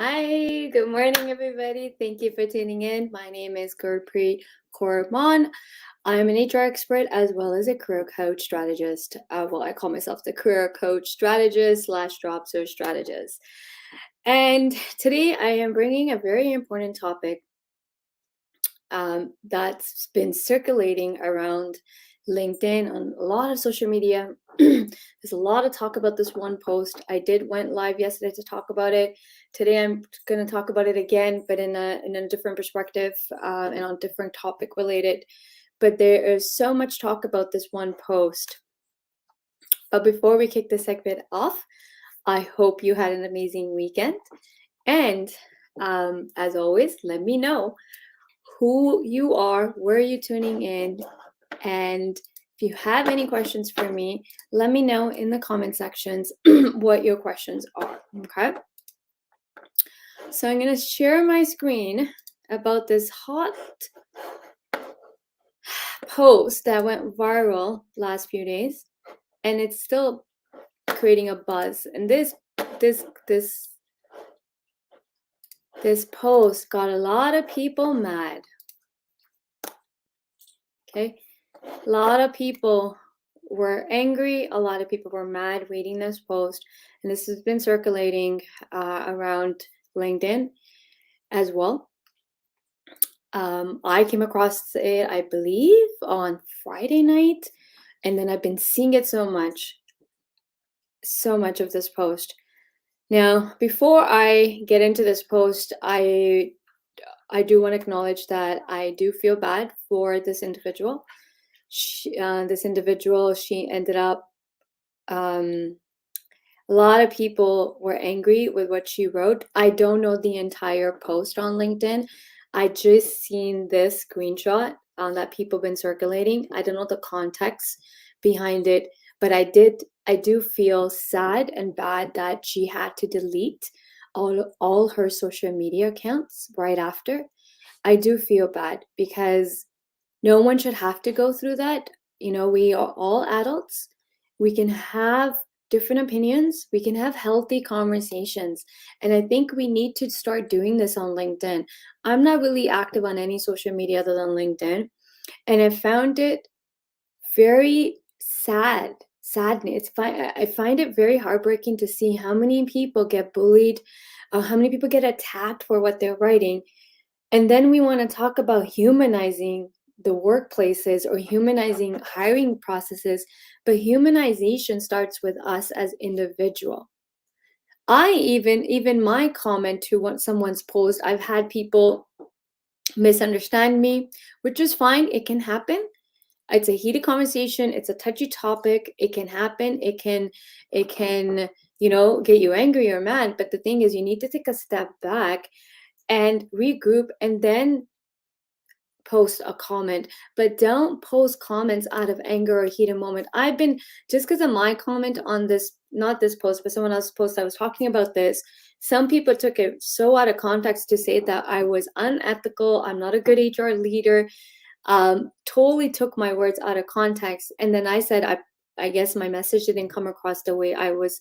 Hi, good morning, everybody. Thank you for tuning in. My name is Gurpreet Kaur Maan. I'm an HR expert as well as a career coach strategist. I call myself the career coach strategist slash job search strategist. And today I am bringing a very important topic that's been circulating around LinkedIn on a lot of social media. There's a lot of talk about this one post. I went live yesterday to talk about it. Today I'm going to talk about it again, but in a different perspective and on different topic related. But there is so much talk about this one post. But before we kick the segment off, I hope you had an amazing weekend. And as always, let me know who you are, where are you tuning in, and if you have any questions for me, let me know in the comment sections what your questions are, okay? So I'm going to share my screen about this hot post that went viral last few days, and it's still creating a buzz. And this post got a lot of people mad. Okay, a lot of people were angry. A lot of people were mad reading this post, and this has been circulating around LinkedIn as well. I came across it, I believe, on Friday night, and then I've been seeing it so much of this post. Now, before I get into this post, I do want to acknowledge that I do feel bad for this individual. She ended up, a lot of people were angry with what she wrote. I don't know the entire post on LinkedIn. I just seen this screenshot that people been circulating. I don't know the context behind it, but I do feel sad and bad that she had to delete all her social media accounts right after. I do feel bad because no one should have to go through that. You know, we are all adults. We can have different opinions. We can have healthy conversations. And I think we need to start doing this on LinkedIn. I'm not really active on any social media other than LinkedIn. And I found it very sadness. I find it very heartbreaking to see how many people get bullied, how many people get attacked for what they're writing. And then we want to talk about humanizing the workplaces or humanizing hiring processes, but humanization starts with us as individual. I even my comment to someone's post, I've had people misunderstand me, which is fine. It can happen. It's a heated conversation. It's a touchy topic. It can happen. It can, get you angry or mad. But the thing is, you need to take a step back and regroup and then post a comment, but don't post comments out of anger or heated moment. I've been, just because of my comment on this, not this post, but someone else's post, I was talking about this. Some people took it so out of context to say that I was unethical. I'm not a good HR leader. Totally took my words out of context. And then I said, I guess my message didn't come across the way I was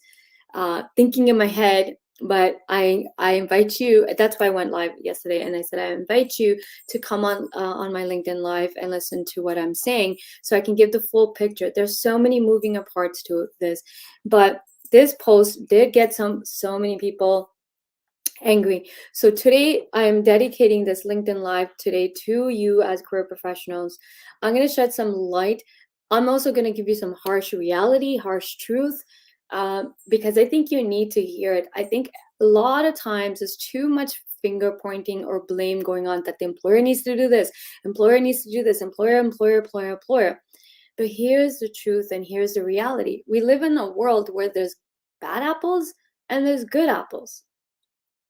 thinking in my head. But I invite you. That's why I went live yesterday, and I said I invite you to come on my LinkedIn Live and listen to what I'm saying, so I can give the full picture. There's so many moving parts to this, but this post did get so many people angry. So today I'm dedicating this LinkedIn Live today to you as career professionals. I'm going to shed some light. I'm also going to give you some harsh reality, harsh truth. Because I think you need to hear it. I think a lot of times there's too much finger pointing or blame going on that the employer needs to do this, employer needs to do this, employer. But here's the truth and here's the reality. We live in a world where there's bad apples and there's good apples.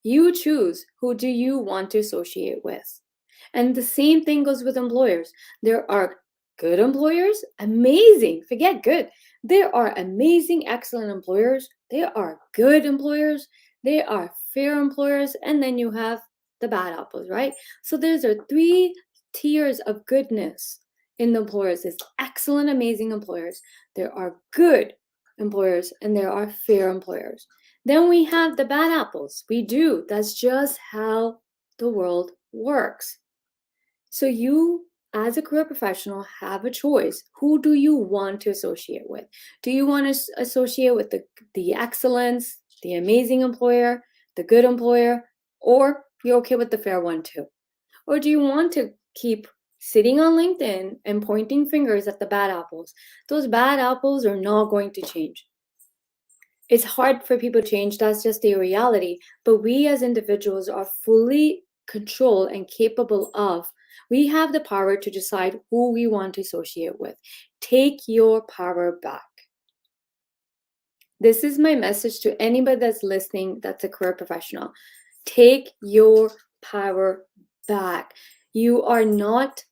You choose who do you want to associate with. And the same thing goes with employers. There are good employers, amazing, forget good. There are amazing, excellent employers. There are good employers. There are fair employers. And then you have the bad apples, right? So there's 3 tiers of goodness in the employers. There's excellent, amazing employers. There are good employers and there are fair employers. Then we have the bad apples. We do. That's just how the world works. So you, as a career professional, have a choice. Who do you want to associate with? Do you want to associate with the excellence, the amazing employer, the good employer, or you're okay with the fair one too? Or do you want to keep sitting on LinkedIn and pointing fingers at the bad apples? Those bad apples are not going to change. It's hard for people to change. That's just the reality. But we as individuals are fully controlled and capable of. We have the power to decide who we want to associate with. Take your power back. This is my message to anybody that's listening that's a career professional. Take your power back. You are not,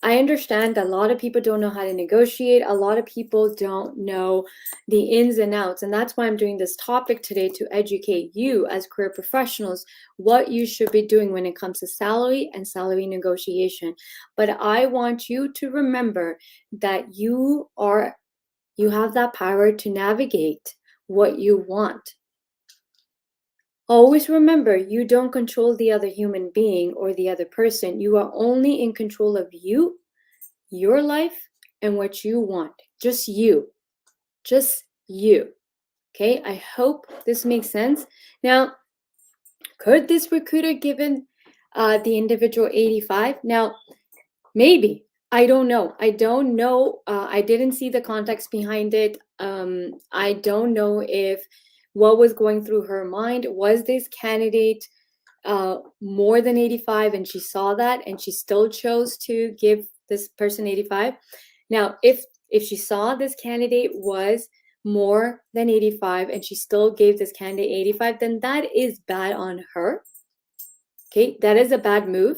I understand that a lot of people don't know how to negotiate. A lot of people don't know the ins and outs. And that's why I'm doing this topic today, to educate you as career professionals what you should be doing when it comes to salary and salary negotiation. But I want you to remember that you have that power to navigate what you want. Always remember, you don't control the other human being or the other person. You are only in control of you, your life, and what you want. Just you. Just you. Okay, I hope this makes sense. Now, could this recruiter given the individual 85? Now, maybe. I don't know. I don't know. I didn't see the context behind it. I don't know if what was going through her mind. Was this candidate more than 85 and she saw that and she still chose to give this person 85? Now, if she saw this candidate was more than 85 and she still gave this candidate 85, then that is bad on her. Okay, that is a bad move.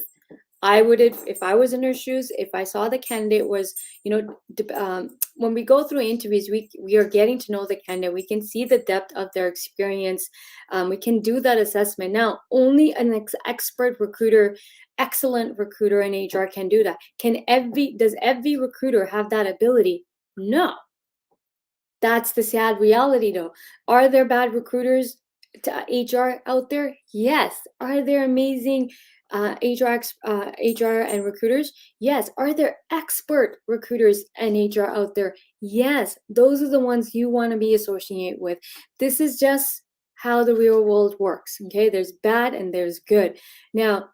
I would, if I was in her shoes, if I saw the candidate was, when we go through interviews, we are getting to know the candidate. We can see the depth of their experience. We can do that assessment. Now, only an expert recruiter, excellent recruiter in HR can do that. Does every recruiter have that ability? No. That's the sad reality, though. Are there bad recruiters to HR out there? Yes. Are there amazing HR and recruiters? Yes. Are there expert recruiters and HR out there? Yes. Those are the ones you want to be associated with. This is just how the real world works. Okay, there's bad and there's good. Now,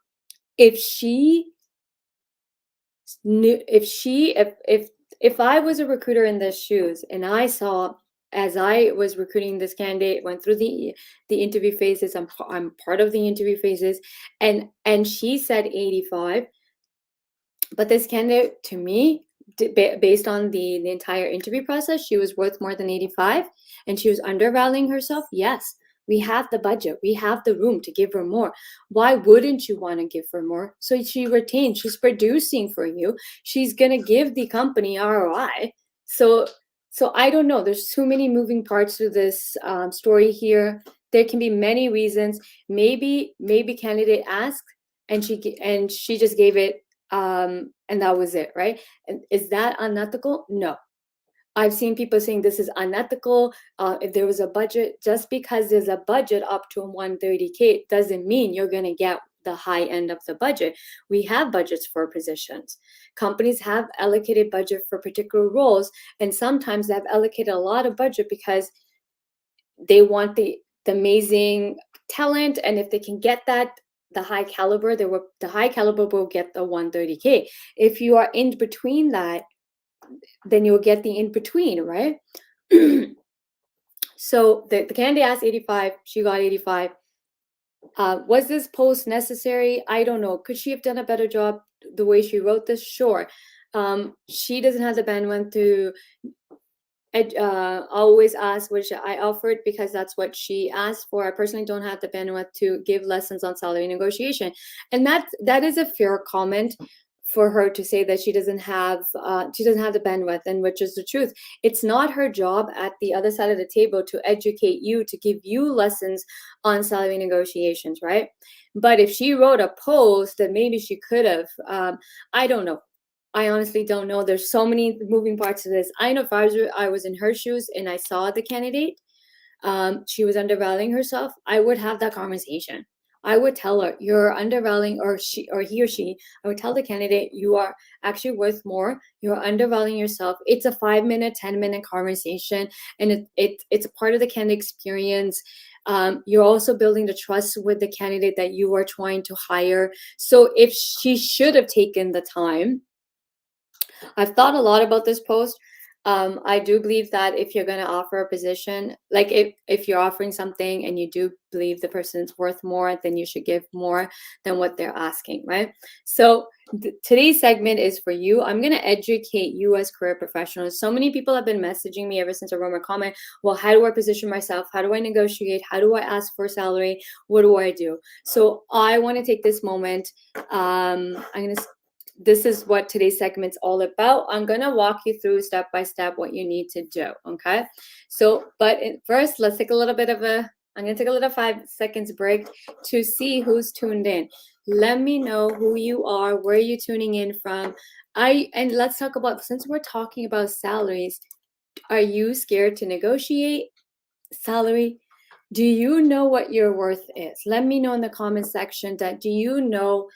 if I was a recruiter in those shoes and I saw, as I was recruiting this candidate, went through the interview phases, I'm part of the interview phases, and she said 85, but this candidate, to me, based on the entire interview process, she was worth more than 85 and she was undervaluing herself. Yes, we have the budget, we have the room to give her more. Why wouldn't you want to give her more? So she retains, she's producing for you, she's going to give the company ROI. So I don't know, there's too many moving parts to this story here. There can be many reasons. Maybe candidate asked and she just gave it, and that was it, right? And is that unethical? No. I've seen people saying this is unethical. If there was a budget, just because there's a budget up to 130K doesn't mean you're going to get the high end of the budget. We have budgets for positions. Companies have allocated budget for particular roles, and sometimes they have allocated a lot of budget because they want the amazing talent, and if they can get that, the high caliber will get the 130K. If you are in between that, then you'll get the in between, right? So the candidate asked 85, she got 85. Was this post necessary? I don't know. Could she have done a better job the way she wrote this? Sure. She doesn't have the bandwidth to always ask what I offered, because that's what she asked for. I personally don't have the bandwidth to give lessons on salary negotiation, and that is a fair comment for her to say that she doesn't have the bandwidth, and which is the truth. It's not her job at the other side of the table to educate you, to give you lessons on salary negotiations, right? But if she wrote a post that maybe she could have, I don't know. I honestly don't know. There's so many moving parts to this. I know if I was in her shoes and I saw the candidate, she was undervaluing herself, I would have that conversation. I would tell her, you're undervaluing, or he or she, I would tell the candidate, you are actually worth more. You're undervaluing yourself. It's a 5-minute, 10-minute conversation, and it's a part of the candidate experience. You're also building the trust with the candidate that you are trying to hire. So if she should have taken the time, I've thought a lot about this post. I do believe that if you're going to offer a position, like if you're offering something and you do believe the person's worth more, then you should give more than what they're asking, right? So today's segment is for you. I'm going to educate you as career professionals. So many people have been messaging me ever since I wrote my comment. Well, how do I position myself? How do I negotiate? How do I ask for salary? What do I do? So I want to take this moment. This is what today's segment's all about. I'm going to walk you through step by step what you need to do. Okay. So, but first, let's take a little bit of I'm going to take a little 5 seconds break to see who's tuned in. Let me know who you are, where you're tuning in from. And let's talk about, since we're talking about salaries, are you scared to negotiate salary? Do you know what your worth is? Let me know in the comment section that, do you know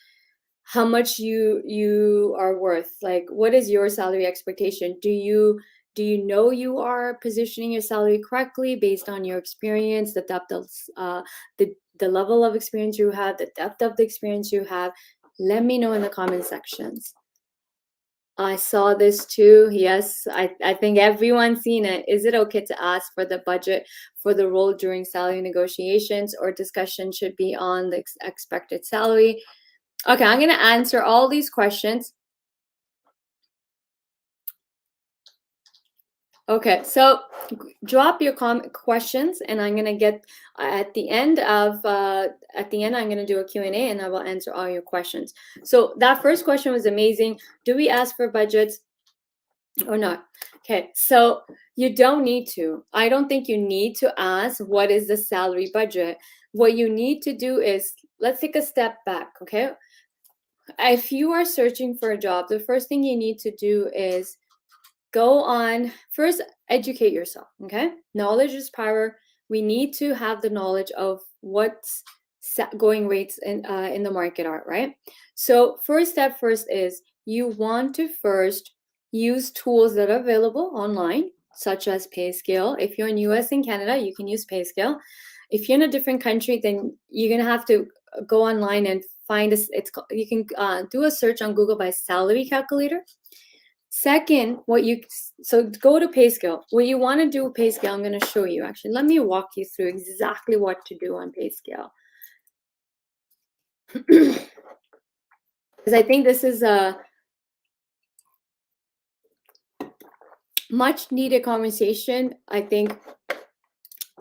how much you are worth? Like, what is your salary expectation? Do you know you are positioning your salary correctly based on your experience, the depth of the level of experience you have, the depth of the experience you have? Let me know in the comment sections. I saw this too. Yes, I think everyone's seen it. Is it okay to ask for the budget for the role during salary negotiations, or discussion should be on the expected salary? Okay, I'm going to answer all these questions. Okay, so drop your questions, and I'm going to get at the end I'm going to do a Q&A, and I will answer all your questions. So that first question was amazing. Do we ask for budgets or not? Okay, so you don't need to. I don't think you need to ask what is the salary budget. What you need to do is, let's take a step back, okay? If you are searching for a job, the first thing you need to do is go on, first educate yourself, okay? Knowledge is power. We need to have the knowledge of what's going rates in the market are, right? So first step is you want to first use tools that are available online, such as PayScale. If you're in US and Canada, you can use PayScale. If you're in a different country, then you're gonna have to go online and find this. You can do a search on Google by salary calculator. Second, so go to PayScale. What you want to do with PayScale, I'm going to show you. Actually, let me walk you through exactly what to do on PayScale. Because I think this is a much needed conversation. I think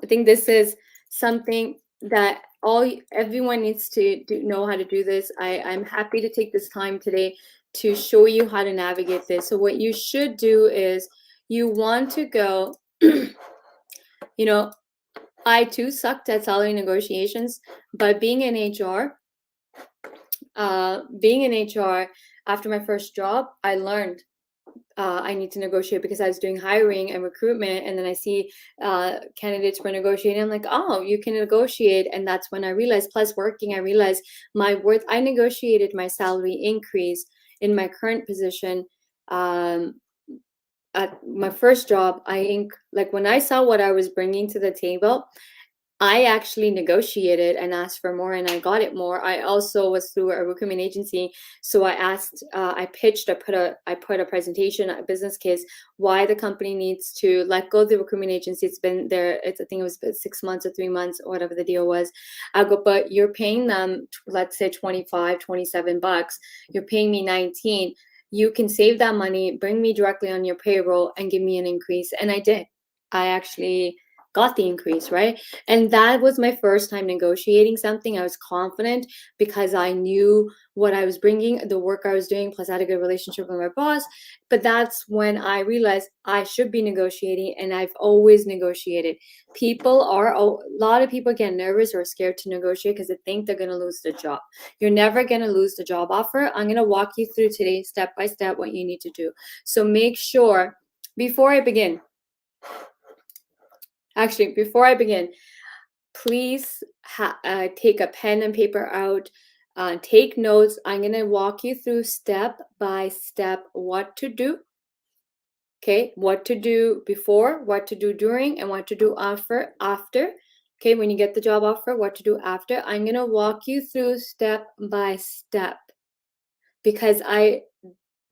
this is something that everyone needs to know how to do this. I'm happy to take this time today to show you how to navigate this. So what you should do is you want to go, I too sucked at salary negotiations, but being in HR, after my first job, I learned I need to negotiate, because I was doing hiring and recruitment, and then I see candidates were negotiating. I'm like, oh, you can negotiate. And that's when I realized, plus working, I realized my worth. I negotiated my salary increase in my current position. At my first job, when I saw what I was bringing to the table, I actually negotiated and asked for more, and I got it more. I also was through a recruitment agency, so I asked, I put a presentation, a business case, why the company needs to let go of the recruitment agency. It's been there. I think it was 6 months or 3 months, or whatever the deal was. I go, but you're paying them, let's say $25, $27. You're paying me 19. You can save that money, bring me directly on your payroll, and give me an increase. And I did. I actually got the increase, right? And that was my first time negotiating something. I was confident because I knew what I was bringing, the work I was doing, plus I had a good relationship with my boss. But that's when I realized I should be negotiating, and I've always negotiated. A lot of people get nervous or scared to negotiate because they think they're going to lose the job. You're never going to lose the job offer. I'm going to walk you through today, step by step, what you need to do. So make sure, before I begin, Actually, before I begin, please take a pen and paper out. Take notes. I'm going to walk you through step by step what to do. Okay, what to do before, what to do during, and what to do after. Okay, when you get the job offer, what to do after. I'm going to walk you through step by step because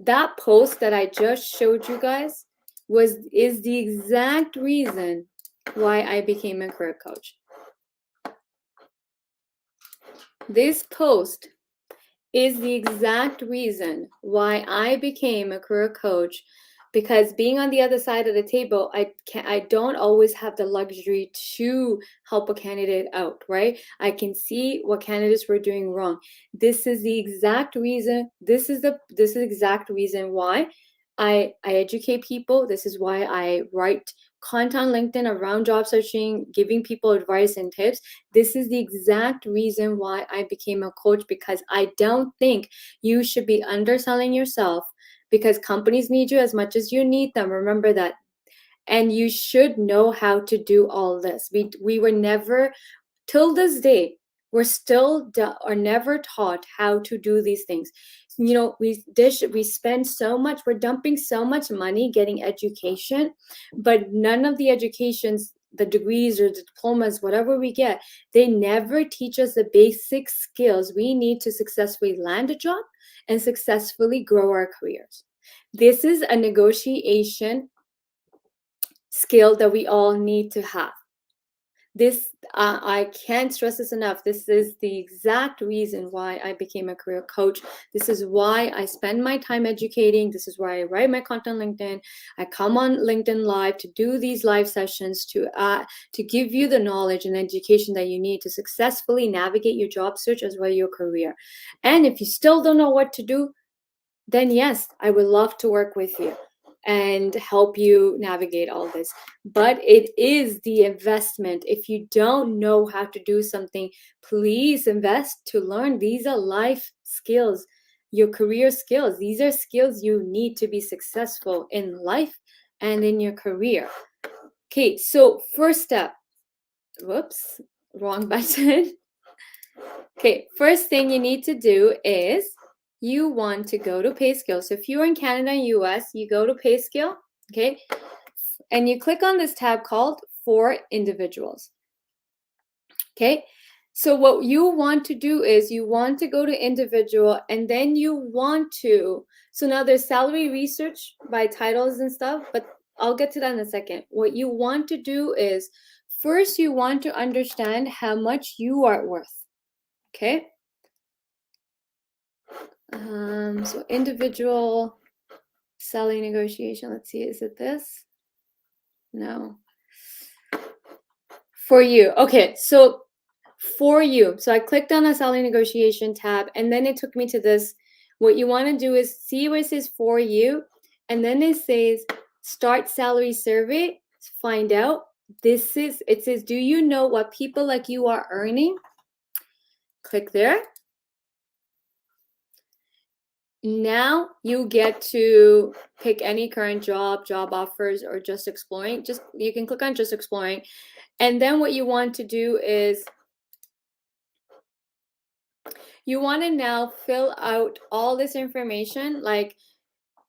that post that I just showed you guys is the exact reason why I became a career coach. This post is the exact reason why I became a career coach, because being on the other side of the table, I don't always have the luxury to help a candidate out, right? I can see what candidates were doing wrong. This is the exact reason. This is the exact reason why I educate people. This is why I write content on LinkedIn around job searching, giving people advice and tips. This is the exact reason why I became a coach, because I don't think you should be underselling yourself, because companies need you as much as you need them. Remember that. And you should know how to do all this. We were never, till this day, we're still are never taught how to do these things. You know, we spend so much, we're dumping so much money getting education, but none of the educations, the degrees or the diplomas, whatever we get, they never teach us the basic skills we need to successfully land a job and successfully grow our careers. This is a negotiation skill that we all need to have. This, I can't stress this enough. This is the exact reason why I became a career coach. This is why I spend my time educating. This is why I write my content on LinkedIn. I come on LinkedIn Live to do these live sessions to give you the knowledge and education that you need to successfully navigate your job search as well as your career. And if you still don't know what to do, then yes, I would love to work with you and help you navigate all this. But it is the investment. If you don't know how to do something, please invest to learn. These are life skills, your career skills. These are skills you need to be successful in life and in your career. Okay, so first step. Whoops, wrong button. Okay, first thing you need to do is you want to go to PayScale. So if you're in Canada and US, you go to PayScale, okay? And you click on this tab called For Individuals. Okay? So what you want to do is you want to go to individual, and then you want to, so now there's salary research by titles and stuff, but I'll get to that in a second. What you want to do is first you want to understand how much you are worth. Okay? So individual salary negotiation. Let's see, is it this? No. For you. Okay, so for you. So I clicked on the salary negotiation tab, and then it took me to this. What you want to do is see where it says for you, and then it says start salary survey. Find out. It says, do you know what people like you are earning? Click there. Now you get to pick any current job offers, or just exploring. You can click on just exploring. And then what you want to do is you want to now fill out all this information, like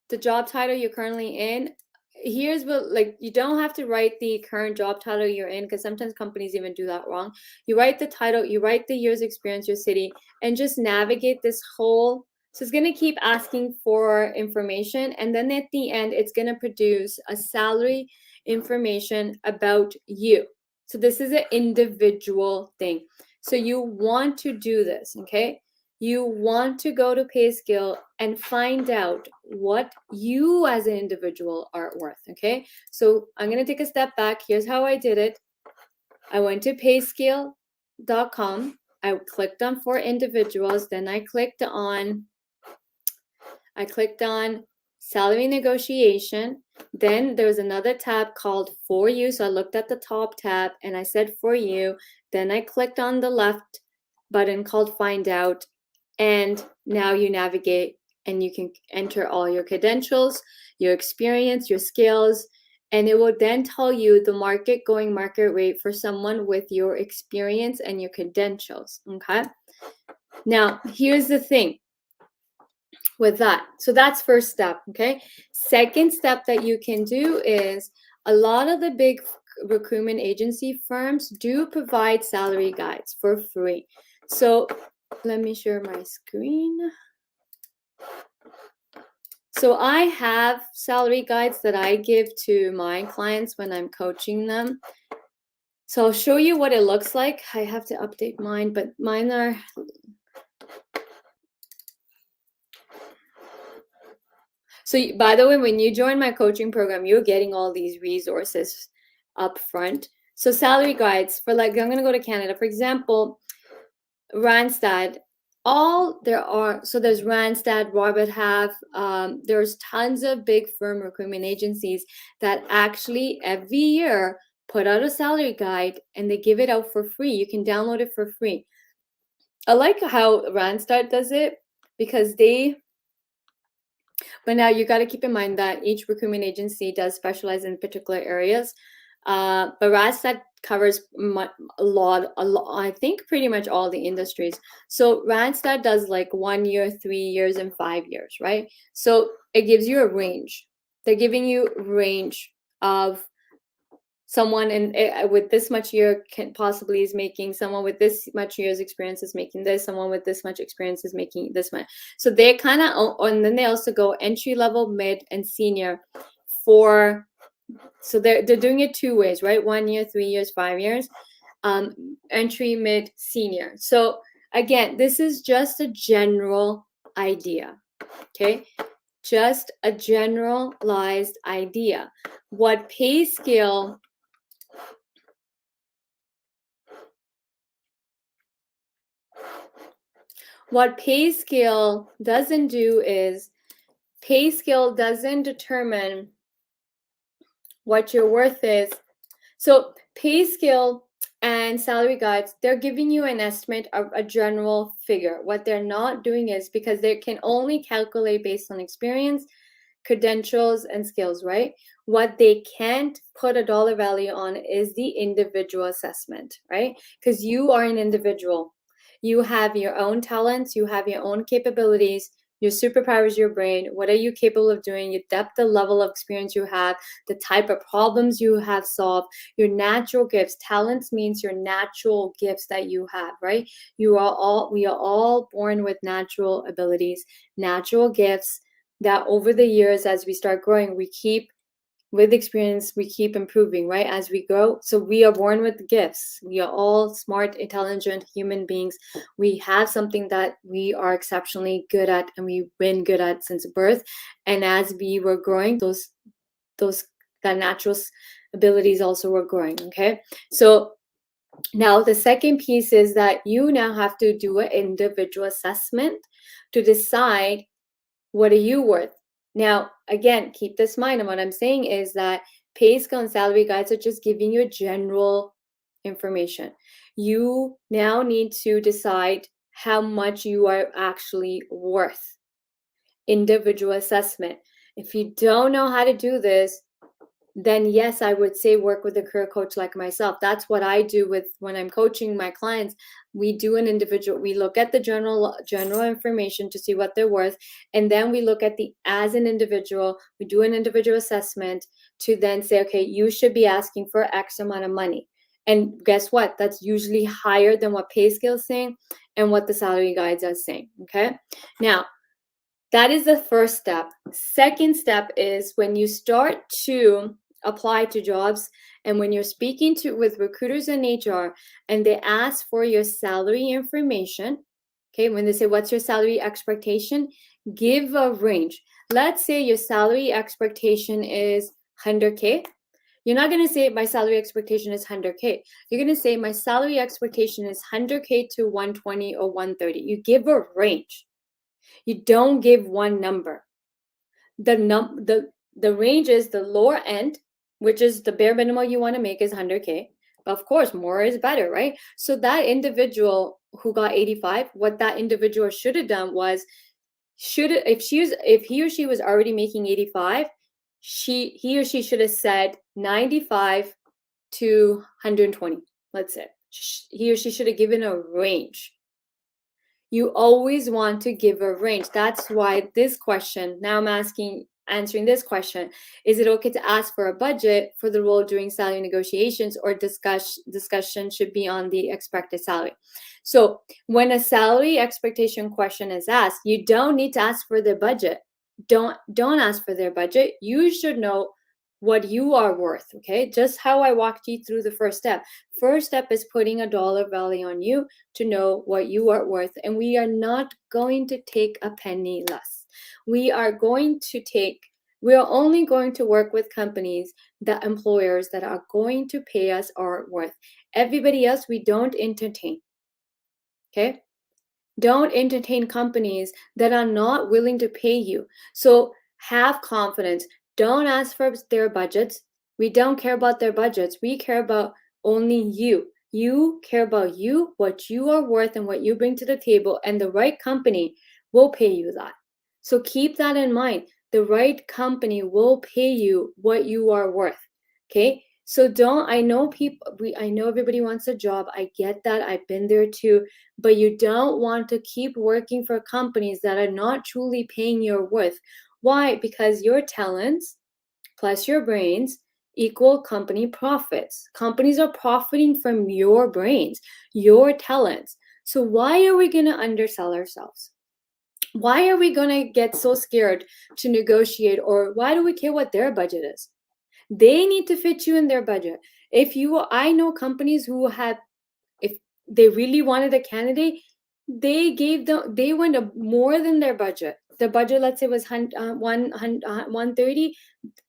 the job title you're currently in. Here's what, like, you don't have to write the current job title you're in, because sometimes companies even do that wrong. You write the title, you write the year's experience, your city, and just navigate this whole. So it's going to keep asking for information, and then at the end, it's going to produce a salary information about you. So this is an individual thing. So you want to do this, okay? You want to go to PayScale and find out what you as an individual are worth, okay? So I'm going to take a step back. Here's how I did it. I went to payscale.com. I clicked on for individuals. Then I clicked on salary negotiation. Then there's another tab called for you. So I looked at the top tab and I said for you. Then I clicked on the left button called find out. And now you navigate and you can enter all your credentials, your experience, your skills, And it will then tell you the going market rate for someone with your experience and your credentials. Okay. Now, here's the thing with that. So that's first step. Okay. Second step that you can do is a lot of the big recruitment agency firms do provide salary guides for free. So let me share my screen. So I have salary guides that I give to my clients when I'm coaching them. So I'll show you what it looks like. I have to update mine, but mine are... So by the way, when you join my coaching program, you're getting all these resources up front. So salary guides for, like, I'm going to go to Canada. For example, Randstad, there's Randstad, Robert Half, there's tons of big firm recruitment agencies that actually every year put out a salary guide and they give it out for free. You can download it for free. I like how Randstad does it because but now you got to keep in mind that each recruitment agency does specialize in particular areas. But Randstad covers a lot, I think pretty much all the industries. So Randstad does like 1 year, 3 years, and 5 years, right? So it gives you a range. They're giving you a range of someone with this much year possibly is making, someone with this much years experience is making this, someone with this much experience is making this much. So they kind of, and then they also go entry level, mid, and senior for... So they're doing it 2 ways, right? 1 year, 3 years, 5 years, entry, mid, senior. So again, this is just a general idea, okay? Just a generalized idea. What pay scale doesn't do is pay scale doesn't determine what your worth is. So pay scale and salary guides, they're giving you an estimate of a general figure. What they're not doing is, because they can only calculate based on experience, credentials, and skills, right? What they can't put a dollar value on is the individual assessment, right? Because you are an individual. You have your own talents, you have your own capabilities. Your superpower is your brain. What are you capable of doing? Your depth, the level of experience you have, the type of problems you have solved, your natural gifts. Talents means your natural gifts that you have, right? We are all born with natural abilities, natural gifts that over the years, as we start growing, with experience, we keep improving, right? As we grow. So we are born with gifts. We are all smart, intelligent human beings. We have something that we are exceptionally good at and we've been good at since birth. And as we were growing, that natural abilities also were growing, okay? So now the second piece is that you now have to do an individual assessment to decide what are you worth. Now, again, keep this in mind. And what I'm saying is that pay scale and salary guides are just giving you general information. You now need to decide how much you are actually worth. Individual assessment. If you don't know how to do this, then yes, I would say work with a career coach like myself. That's what I do when I'm coaching my clients. We do an individual, we look at the general information to see what they're worth. And then we look at as an individual, we do an individual assessment to then say, okay, you should be asking for X amount of money. And guess what? That's usually higher than what pay scale is saying and what the salary guides are saying, okay? Now, that is the first step. Second step is when you start to apply to jobs and when you're speaking with recruiters and HR and they ask for your salary information, okay, when they say, what's your salary expectation? Give a range. Let's say your salary expectation is 100K. You're not going to say my salary expectation is 100K. You're going to say my salary expectation is 100K to 120 or 130. You give a range. You don't give one number. The range is the lower end, which is the bare minimum you want to make is 100K. But of course, more is better, right? So that individual who got 85, what that individual should have done was, if he or she was already making 85, he or she should have said 95 to 120, let's say. He or she should have given a range. You always want to give a range. That's why this question, now I'm answering this question, is it okay to ask for a budget for the role during salary negotiations, or discussion should be on the expected salary? So when a salary expectation question is asked, you don't need to ask for their budget. Don't ask for their budget. You should know what you are worth, okay? Just how I walked you through the first step. First step is putting a dollar value on you to know what you are worth, and we are not going to take a penny less. We are only going to work with companies, that employers that are going to pay us our worth. Everybody else we don't entertain, okay? Don't entertain companies that are not willing to pay you. So have confidence. Don't ask for their budgets. We don't care about their budgets. We care about only you. You care about you, what you are worth, and what you bring to the table, and the right company will pay you that. So keep that in mind. The right company will pay you what you are worth, okay? So I know everybody wants a job. I get that. I've been there too. But you don't want to keep working for companies that are not truly paying your worth. Why? Because your talents plus your brains equal company profits. Companies are profiting from your brains, your talents. So why are we going to undersell ourselves? Why are we going to get so scared to negotiate, or why do we care what their budget is? They need to fit you in their budget. I know companies who have, if they really wanted a candidate, they went more than their budget. The budget, let's say, was 130,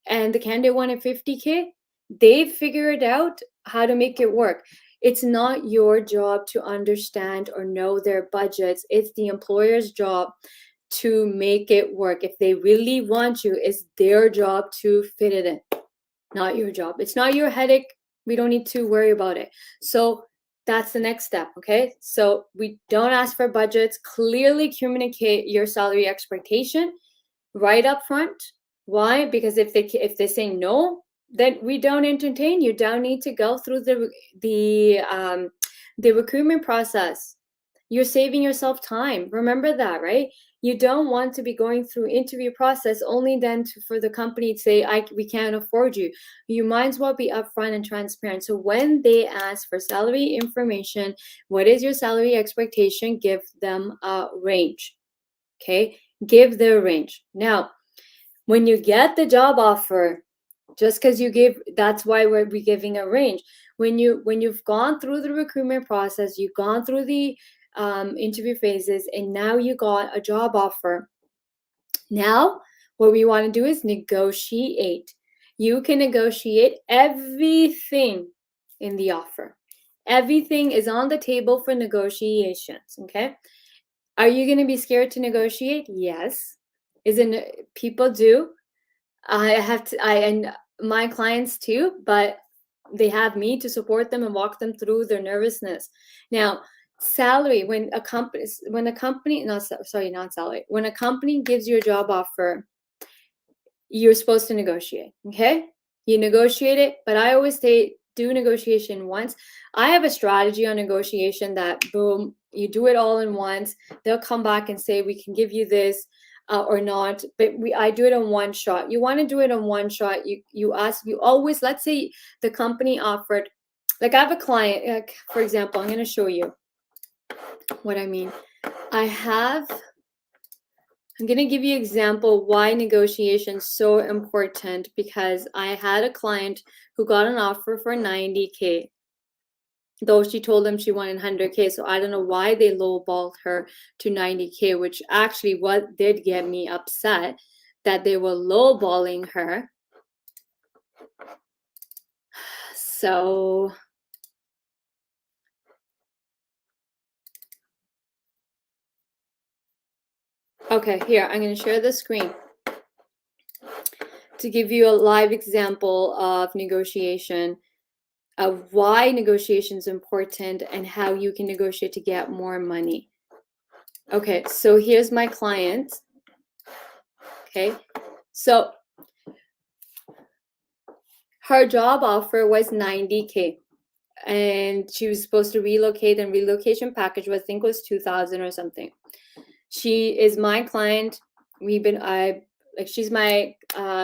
and the candidate wanted 50K. They figured out how to make it work. It's not your job to understand or know their budgets. It's the employer's job to make it work. If they really want you, it's their job to fit it in, not your job. It's not your headache. We don't need to worry about it. So that's the next step, okay? So we don't ask for budgets. Clearly communicate your salary expectation right up front. Why? Because if they say no, then we don't entertain you. Don't need to go through the recruitment process. You're saving yourself time. Remember that, right? You don't want to be going through interview process only then for the company to say, we can't afford you. You might as well be upfront and transparent. So when they ask for salary information, what is your salary expectation? Give them a range, okay? Give their range. Now, when you get the job offer, just because that's why we're giving a range. When you've gone through the recruitment process, you've gone through the interview phases, and now you got a job offer. Now, what we want to do is negotiate. You can negotiate everything in the offer. Everything is on the table for negotiations, okay? Are you going to be scared to negotiate? Yes. People do. And my clients too, but they have me to support them and walk them through their nervousness. Now, salary, when a company gives you a job offer, you're supposed to negotiate, okay? You negotiate it, but I always say do negotiation once. I have a strategy on negotiation that, boom, you do it all in once. They'll come back and say, we can give you this or not, but I do it in one shot. You want to do it in one shot. You always, let's say the company offered, like I have a client, for example, I'm going to show you what I mean. I'm going to give you an example why negotiation is so important, because I had a client who got an offer for 90K, though she told them she wanted 100K. So I don't know why they lowballed her to 90K, which actually what did get me upset, that they were lowballing her. So okay, here, I'm going to share the screen to give you a live example of negotiation, of why negotiation is important and how you can negotiate to get more money. Okay, so here's my client. Okay, so Her job offer was 90K. And she was supposed to relocate, and relocation package was, I think, was 2,000 or something. She is my client. She's my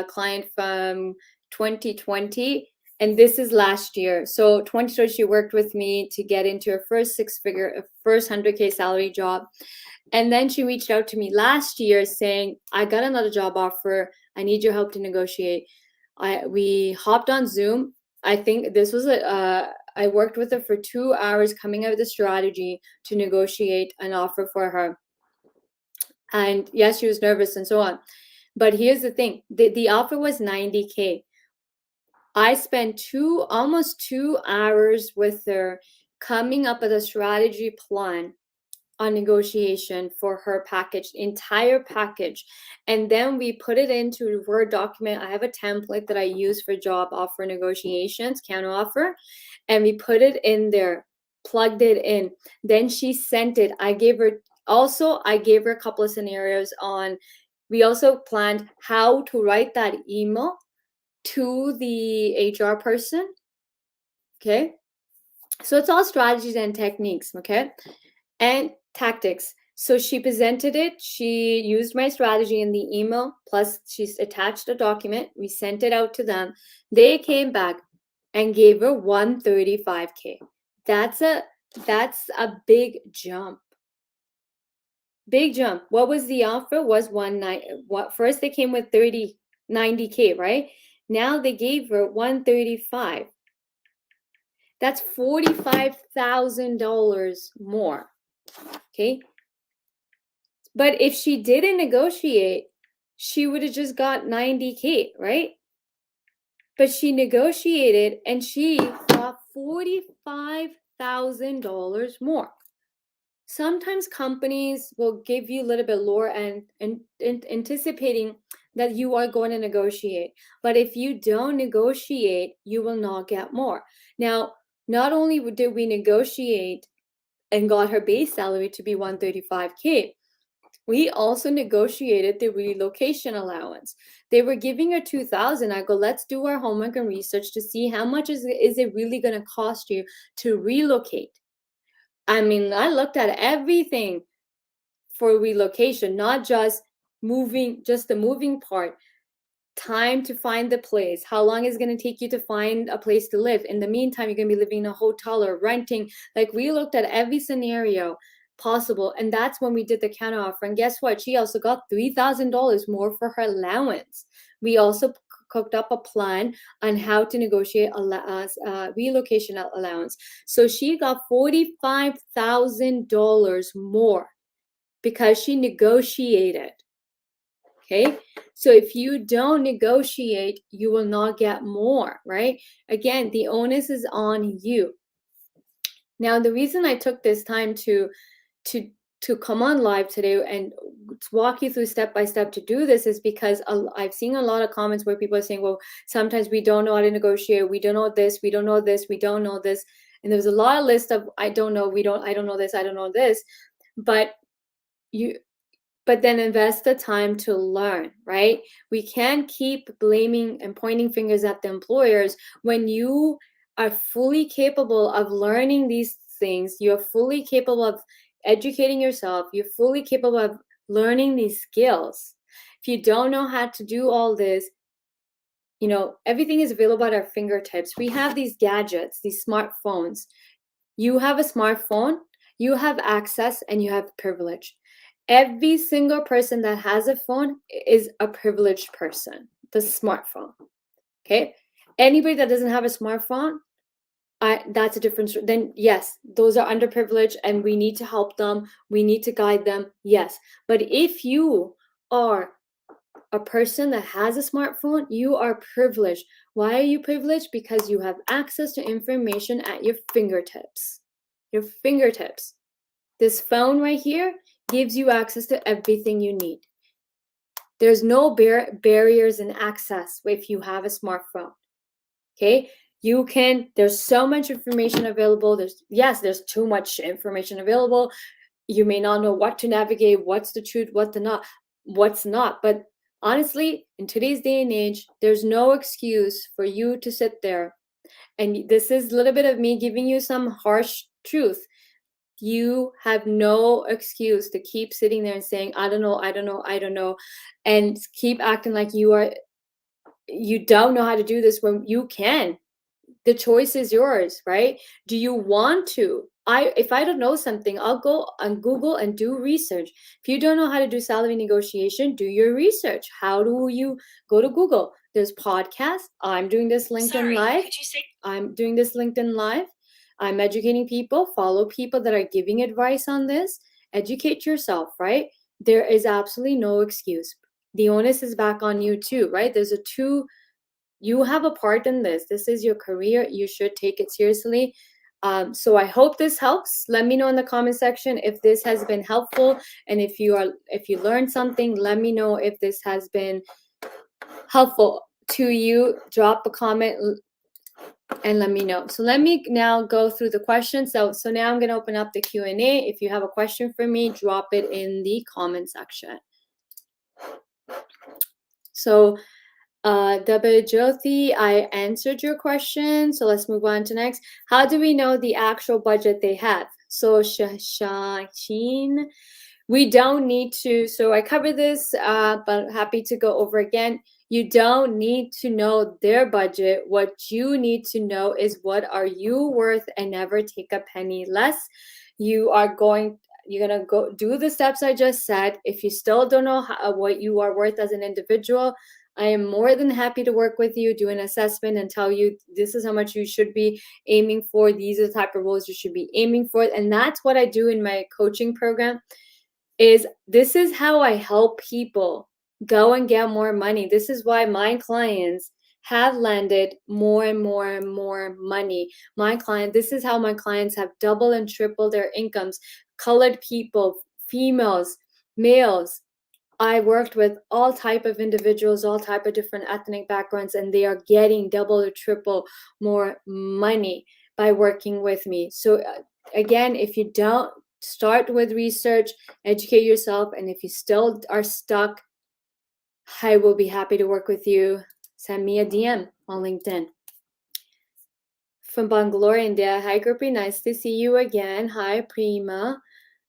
client from 2020, and this is last year. So 2020, she worked with me to get into her first first 100K salary job. And then she reached out to me last year saying, I got another job offer. I need your help to negotiate. We hopped on Zoom. I think this was I worked with her for 2 hours coming up with a strategy to negotiate an offer for her. And yes, she was nervous and so on. But here's the thing. The offer was 90K. I spent almost 2 hours with her coming up with a strategy plan on negotiation for her package, entire package. And then we put it into a Word document. I have a template that I use for job offer negotiations, counter offer, and we put it in there, plugged it in. Then she sent it. I gave her a couple of scenarios on, we also planned how to write that email to the HR person. Okay. So it's all strategies and techniques. Okay. And tactics. So she presented it. She used my strategy in the email, plus she's attached a document. We sent it out to them. They came back and gave her 135K. That's a big jump. Big jump. What was the offer? Was first they came with 90K, right? Now they gave her 135. That's $45,000 more. Okay. But if she didn't negotiate, she would have just got 90K, right? But she negotiated and she got $45,000 more. Sometimes companies will give you a little bit lower and anticipating that you are going to negotiate. But if you don't negotiate, you will not get more. Now, not only did we negotiate and got her base salary to be 135K, we also negotiated the relocation allowance. They were giving her 2,000. I go, let's do our homework and research to see how much is it really going to cost you to relocate. I mean, I looked at everything for relocation, not just the moving part. Time to find the place, how long is it going to take you to find a place to live. In the meantime, you're going to be living in a hotel or renting. Like, we looked at every scenario possible, and that's when we did the counter offer. And guess what? She also got $3,000 more for her allowance. We also cooked up a plan on how to negotiate a relocation allowance. So she got $45,000 more because she negotiated. Okay, so if you don't negotiate, you will not get more, right? Again, the onus is on you. Now, the reason I took this time to come on live today and walk you through step by step to do this is because I've seen a lot of comments where people are saying, well, sometimes we don't know how to negotiate. We don't know this. We don't know this. We don't know this. And there's a lot of list of, I don't know. I don't know this. I don't know this. But then invest the time to learn, right? We can't keep blaming and pointing fingers at the employers when you are fully capable of learning these things. You're fully capable of educating yourself. You're fully capable of learning these skills. If you don't know how to do all this, everything is available at our fingertips. We have these gadgets, these smartphones. You have a smartphone, you have access, and you have privilege. Every single person that has a phone is a privileged person, the smartphone. Okay. Anybody that doesn't have a smartphone, that's a difference. Then yes, those are underprivileged and we need to help them. We need to guide them. Yes. But if you are a person that has a smartphone, you are privileged. Why are you privileged? Because you have access to information at your fingertips. Your fingertips. This phone right here gives you access to everything you need. There's no barriers in access if you have a smartphone. Okay, there's so much information available. There's too much information available. You may not know what to navigate, what's the truth, what's not. But Honestly, in today's day and age, there's no excuse for you to sit there. And this is a little bit of me giving you some harsh truth. You have no excuse to keep sitting there and saying, I don't know, I don't know, I don't know, and keep acting like you don't know how to do this when you can. The choice is yours, right? Do you want to? If I don't know something, I'll go on Google and do research. If you don't know how to do salary negotiation, do your research. How do you go to Google? There's podcasts. I'm doing this LinkedIn Live. I'm doing this LinkedIn Live. I'm educating people. Follow people that are giving advice on this. Educate yourself, right? There is absolutely no excuse. The onus is back on you too, right? You have a part in this. This is your career. You should take it seriously. So I hope this helps. Let me know in the comment section if this has been helpful, and if you learned something, let me know if this has been helpful to you. Drop a comment and let me know. So let me now go through the questions. So now I'm going to open up the Q&A. If you have a question for me, drop it in the comment section. So Jyoti, I answered your question. So let's move on to next. How do we know the actual budget they have? So Shaheen, we don't need to. So I covered this, but happy to go over again. You don't need to know their budget. What you need to know is what are you worth, and never take a penny less. You're gonna go do the steps I just said. If you still don't know what you are worth as an individual, I am more than happy to work with you, do an assessment, and tell you this is how much you should be aiming for. These are the type of roles you should be aiming for. And that's what I do in my coaching program. This is how I help people go and get more money. This is why my clients have landed more and more and more money. This is how my clients have doubled and tripled their incomes. Colored people, females, males. I worked with all type of individuals, all type of different ethnic backgrounds, and they are getting double or triple more money by working with me. So again, if you don't, start with research, educate yourself, and if you still are stuck, I will be happy to work with you. Send me a DM on LinkedIn. From Bangalore, India. Hi, Groupie. Nice to see you again. Hi, Prima.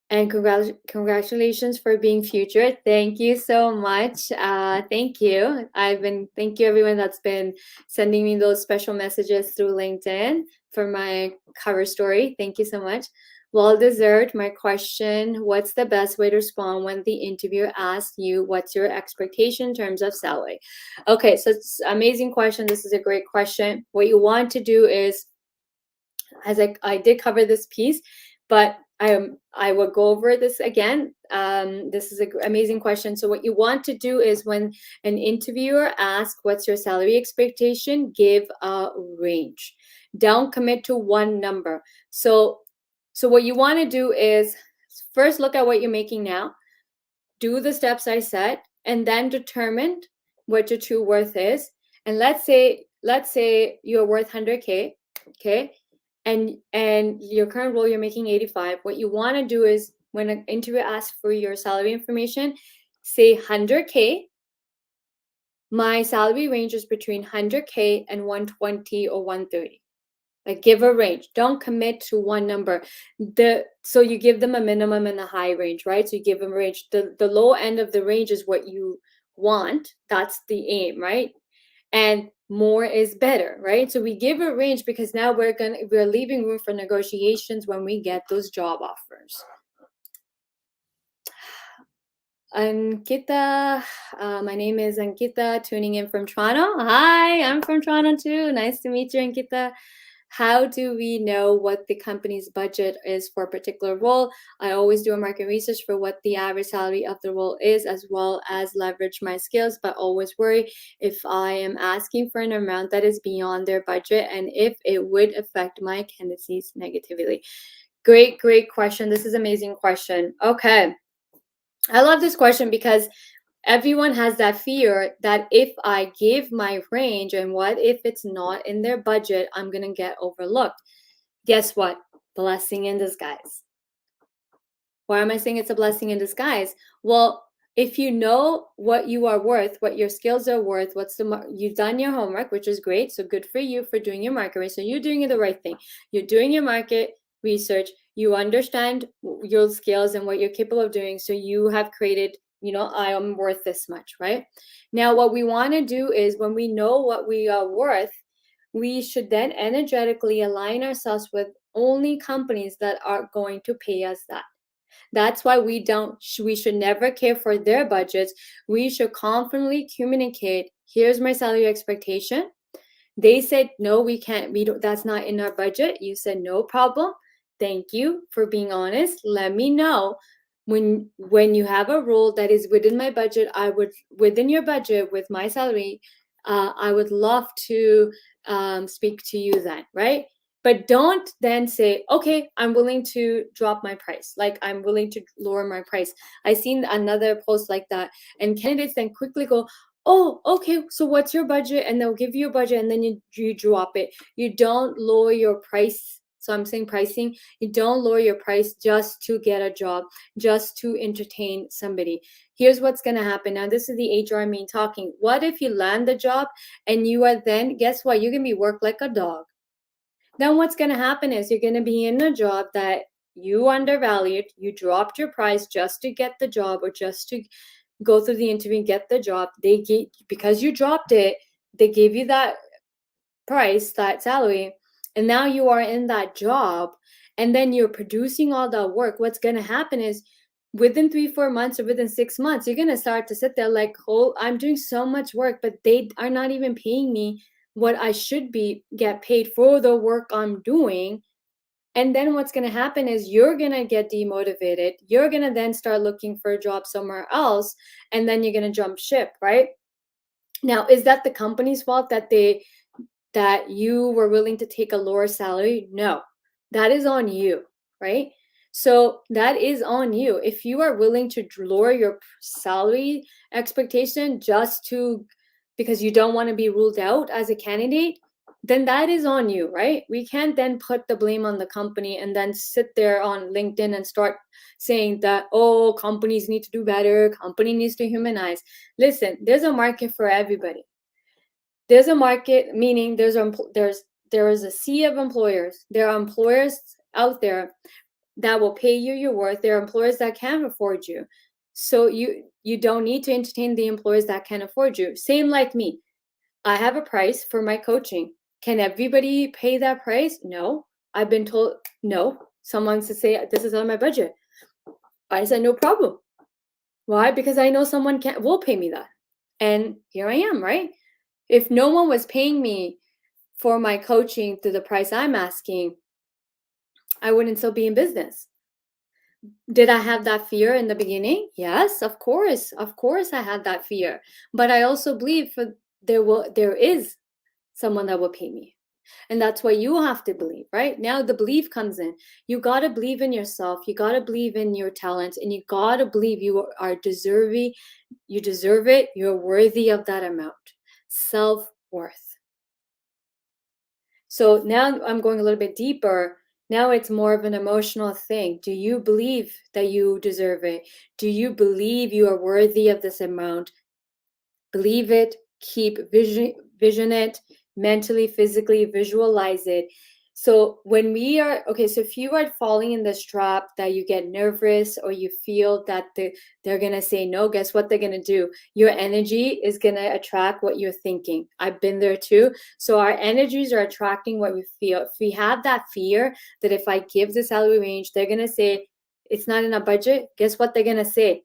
And congratulations for being featured. Thank you so much. Thank you. Thank you everyone that's been sending me those special messages through LinkedIn for my cover story. Thank you so much. Well deserved. My question, what's the best way to respond when the interviewer asks you what's your expectation in terms of salary? Okay, so it's an amazing question. This is a great question. What you want to do is, as I did cover this piece, but I will go over this again. This is an amazing question. So what you want to do is, when an interviewer asks what's your salary expectation, give a range. Don't commit to one number. So what you want to do is first look at what you're making now, do the steps I said, and then determine what your true worth is. And let's say you're worth 100K, okay? And your current role, you're making 85. What you want to do is, when an interviewer asks for your salary information, say 100K. My salary range is between 100K and 120 or 130. Like, give a range. Don't commit to one number. So you give them a minimum and a high range, right? So you give them a range. The low end of the range is what you want. That's the aim, right? And more is better, right? So we give a range because now we're leaving room for negotiations when we get those job offers. Ankita, my name is Ankita, tuning in from Toronto. Hi, I'm from Toronto too. Nice to meet you, Ankita. How do we know what the company's budget is for a particular role? I always do a market research for what the average salary of the role is, as well as leverage my skills, but always worry if I am asking for an amount that is beyond their budget and if it would affect my candidacies negatively. Great question. This is an amazing question. Okay. I love this question because everyone has that fear that if I give my range, and what if it's not in their budget, I'm going to get overlooked. Guess what? Blessing in disguise. Why am I saying it's a blessing in disguise? Well, If you know what you are worth, what your skills are worth, you've done your homework, which is great. So good for you for doing your market research. So you're doing the right thing. You're doing your market research. You understand your skills and what you're capable of doing. So you have created, I am worth this much, right? Now, what we want to do is when we know what we are worth, we should then energetically align ourselves with only companies that are going to pay us that. That's why we should never care for their budgets. We should confidently communicate, here's my salary expectation. They said, no, we can't, that's not in our budget. You said, no problem. Thank you for being honest. Let me know when you have a role that is within my budget, within your budget with my salary, I would love to speak to you then, right? But don't then say, okay, I'm willing to drop my price. Like I'm willing to lower my price. I seen another post like that, and candidates then quickly go, oh, okay, so what's your budget? And they'll give you a budget and then you drop it. You don't lower your price. So I'm saying pricing, you don't lower your price just to get a job, just to entertain somebody. Here's what's going to happen. Now, this is the HR me talking. What if you land the job and you are then, guess what? You're going to be worked like a dog. Then what's going to happen is you're going to be in a job that you undervalued. You dropped your price just to get the job or just to go through the interview and get the job. Because you dropped it, they gave you that price, that salary, and now you are in that job and then you're producing all that work. What's going to happen is within 3-4 months or within 6 months, you're going to start to sit there like, oh, I'm doing so much work, but they are not even paying me what I should get paid for the work I'm doing. And then what's going to happen is you're going to get demotivated. You're going to then start looking for a job somewhere else, and then you're going to jump ship, right? Now, is that the company's fault that you were willing to take a lower salary? No, that is on you, right? So that is on you. If you are willing to lower your salary expectation because you don't want to be ruled out as a candidate, then that is on you, right? We can't then put the blame on the company and then sit there on LinkedIn and start saying that, oh, companies need to do better, company needs to humanize. Listen, there's a market for everybody. There's a market, meaning there is a sea of employers. There are employers out there that will pay you your worth. There are employers that can afford you. So you don't need to entertain the employers that can afford you. Same like me. I have a price for my coaching. Can everybody pay that price? No. I've been told no. Someone to say this is on my budget. I said no problem. Why? Because I know someone will pay me that. And here I am, right? If no one was paying me for my coaching to the price I'm asking, I wouldn't still be in business. Did I have that fear in the beginning? Yes, of course. Of course I had that fear. But I also believe there is someone that will pay me. And that's what you have to believe, right? Now the belief comes in. You got to believe in yourself. You got to believe in your talents, and you got to believe you are deserving. You deserve it. You're worthy of that amount. Self-worth. So now I'm going a little bit deeper. Now it's more of an emotional thing. Do you believe that you deserve it? Do you believe you are worthy of this amount? Believe it, keep vision it, mentally, physically visualize it. So when so if you are falling in this trap that you get nervous or you feel that they're going to say no, guess what they're going to do? Your energy is going to attract what you're thinking. I've been there too. So our energies are attracting what we feel. If we have that fear that if I give the salary range, they're going to say it's not in our budget, guess what they're going to say?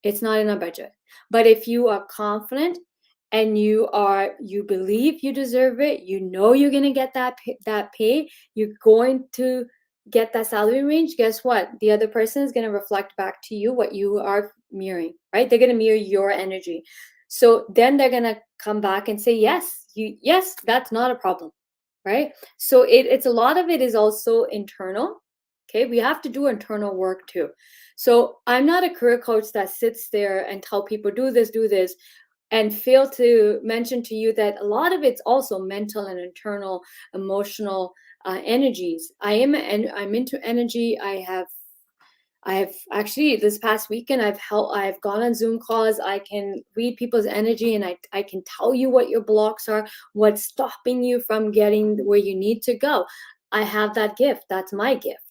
It's not in our budget. But if you are confident and you believe you deserve it, you know you're going to get that pay, you're going to get that salary range, guess what? The other person is going to reflect back to you what you are mirroring, right? They're going to mirror your energy. So then they're going to come back and say, yes, that's not a problem, right? So it's a lot of it is also internal. Okay, we have to do internal work too. So I'm not a career coach that sits there and tell people do this, and fail to mention to you that a lot of it's also mental and internal, emotional energies. I'm into energy. I've actually this past weekend I've gone on Zoom calls. I can read people's energy, and I can tell you what your blocks are, what's stopping you from getting where you need to go. I have that gift. That's my gift.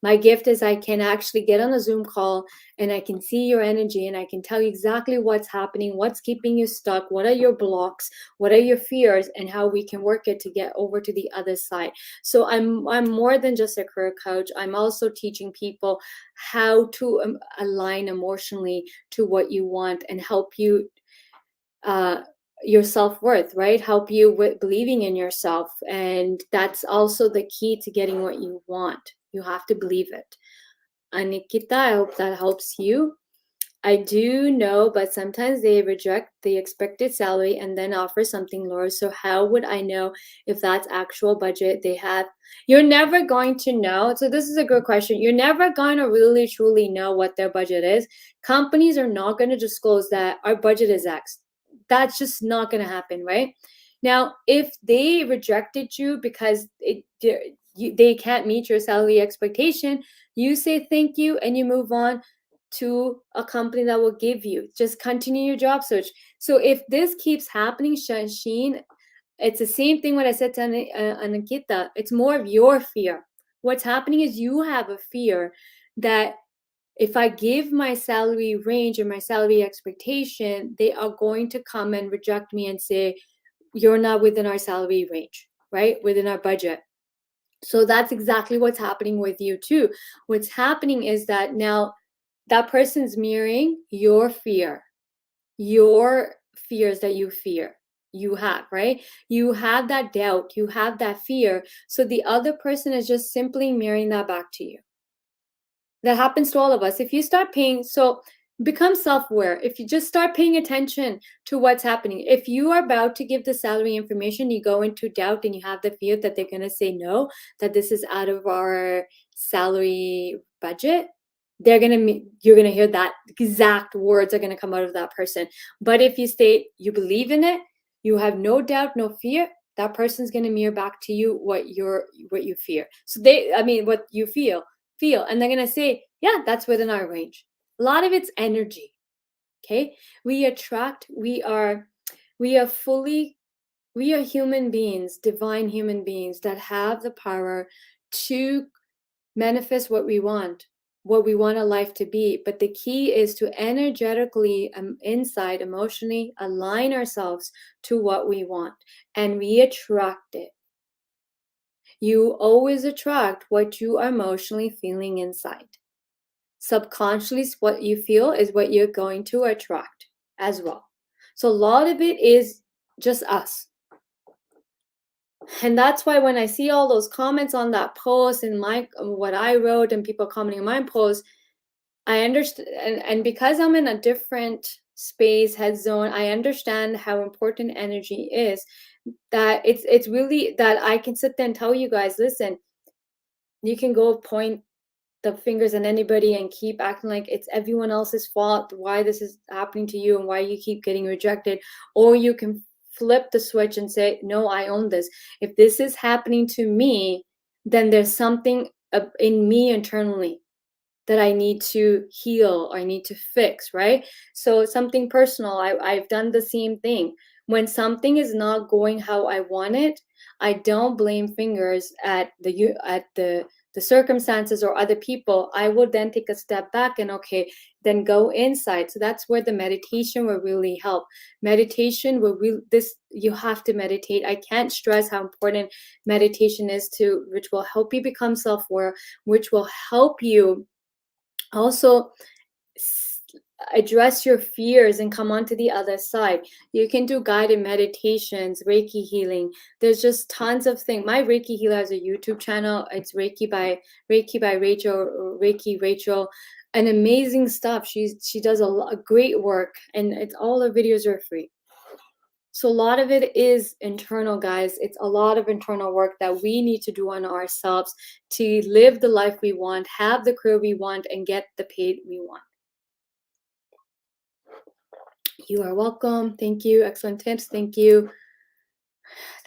My gift is I can actually get on a Zoom call and I can see your energy and I can tell you exactly what's happening, what's keeping you stuck, what are your blocks, what are your fears, and how we can work it to get over to the other side. So I'm more than just a career coach. I'm also teaching people how to align emotionally to what you want and help you uh your self-worth, right? Help you with believing in yourself. And that's also the key to getting what you want. You have to believe it. Anikita, I hope that helps you. I do know, but sometimes they reject the expected salary and then offer something lower. So how would I know if that's actual budget they have? You're never going to know. So this is a good question. You're never going to really truly know what their budget is. Companies are not going to disclose that our budget is X. That's just not going to happen, right? Now, if they rejected you because they can't meet your salary expectation, you say thank you and you move on to a company that will give you. Just continue your job search. So if this keeps happening, Sheen, it's the same thing what I said to Anikita. It's more of your fear. What's happening is you have a fear that if I give my salary range or my salary expectation, they are going to come and reject me and say, you're not within our salary range, right? Within our budget. So that's exactly what's happening with you too. What's happening is that now that person's mirroring your fears that you have, right? You have that doubt, you have that fear. So the other person is just simply mirroring that back to you. That happens to all of us. If you start paying, so become self-aware. If you just start paying attention to what's happening, if you are about to give the salary information, you go into doubt and you have the fear that they're going to say no, that this is out of our salary budget, you're going to hear that exact words are going to come out of that person. But if you state you believe in it, you have no doubt, no fear, that person's going to mirror back to you what you fear. So what you feel, and they're going to say, yeah, that's within our range. A lot of it's energy. Okay, we are human beings, divine human beings that have the power to manifest what we want our life to be. But the key is to energetically, inside, emotionally align ourselves to what we want, and we attract it. You always attract what you are emotionally feeling inside. Subconsciously, what you feel is what you're going to attract as well. So a lot of it is just us. And that's why when I see all those comments on that post and what I wrote and people commenting on my post, I understand, and because I'm in a different space, head zone, I understand how important energy is. That it's really that I can sit there and tell you guys, listen, you can go point the fingers at anybody and keep acting like it's everyone else's fault why this is happening to you and why you keep getting rejected, or you can flip the switch and say, no, I own this. If this is happening to me, then there's something in me internally that I need to heal or I need to fix, right? So something personal, I've done the same thing. When something is not going how I want it, I don't blame fingers at the circumstances or other people. I will then take a step back and okay, then go inside. So that's where the meditation will really help. Meditation will you have to meditate. I can't stress how important meditation is which will help you become self-aware, which will help you also address your fears and come onto the other side. You can do guided meditations, Reiki healing. There's just tons of things. My Reiki healer has a YouTube channel. It's Reiki by Rachel, Reiki Rachel. And amazing stuff. She does a great work, and it's all her videos are free. So a lot of it is internal, guys. It's a lot of internal work that we need to do on ourselves to live the life we want, have the career we want, and get the pay we want. You are welcome. Thank you. Excellent tips. Thank you.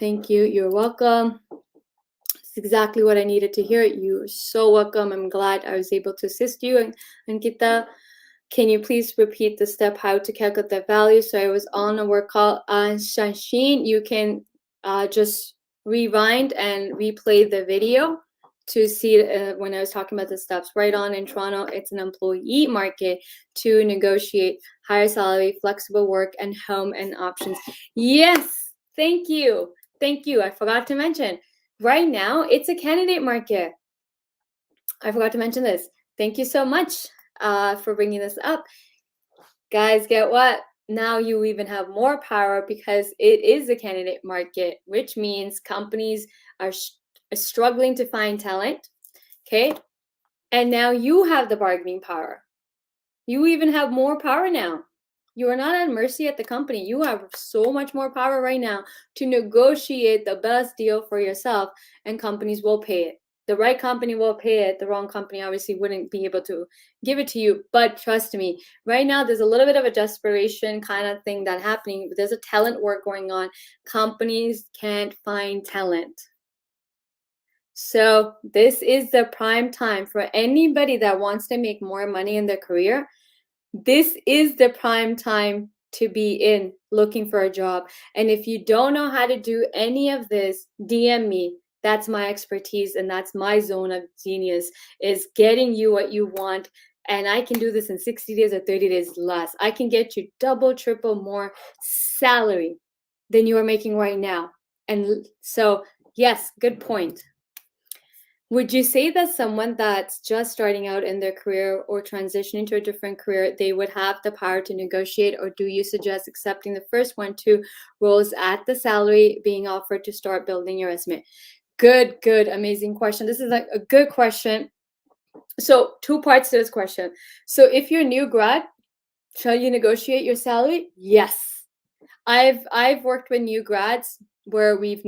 Thank you. You're welcome. exactly what I needed to hear. You're so welcome. I'm glad I was able to assist you. And Ankita, can you please repeat the step how to calculate the value? So I was on a work call. Shashin, you can just rewind and replay the video to see when I was talking about the steps. Right on in Toronto, it's an employee market to negotiate higher salary, flexible work, and home and options. Yes, thank you. Thank you. I forgot to mention. Right now, it's a candidate market. I forgot to mention this. Thank you so much for bringing this up. Guys, get what? Now you even have more power because it is a candidate market, which means companies are struggling to find talent. Okay. And now you have the bargaining power. You even have more power now. You are not at mercy at the company. You have so much more power right now to negotiate the best deal for yourself, and companies will pay it. The right company will pay it. The wrong company obviously wouldn't be able to give it to you. But trust me, right now there's a little bit of a desperation kind of thing that happening. There's a talent war going on. Companies can't find talent. So this is the prime time for anybody that wants to make more money in their career. This is the prime time to be in looking for a job. And if you don't know how to do any of this, DM me. That's my expertise and that's my zone of genius, is getting you what you want. And I can do this in 60 days or 30 days less. I can get you double, triple more salary than you are making right now. And so, yes, good point. Would you say that someone that's just starting out in their career or transitioning to a different career, they would have the power to negotiate, or do you suggest accepting the first 1-2 roles at the salary being offered to start building your resume? Good, amazing question. This is like a good question. So 2 parts to this question. So if you're a new grad, shall you negotiate your salary? Yes. I've worked with new grads where we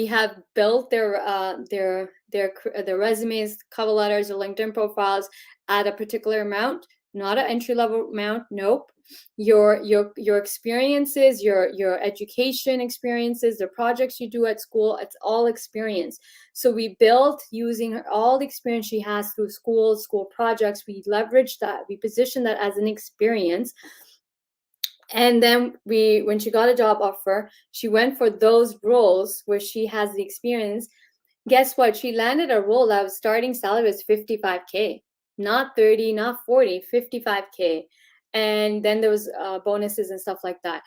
have built their resumes, cover letters, or LinkedIn profiles at a particular amount, not an entry level amount. Nope. Your experiences, your education experiences, the projects you do at school, it's all experience. So we built using all the experience she has through school projects. We leverage that. We position that as an experience. And then when she got a job offer, she went for those roles where she has the experience. Guess what? She landed a role that was starting salary was $55K, not 30, not 40, $55K. And then there was bonuses and stuff like that.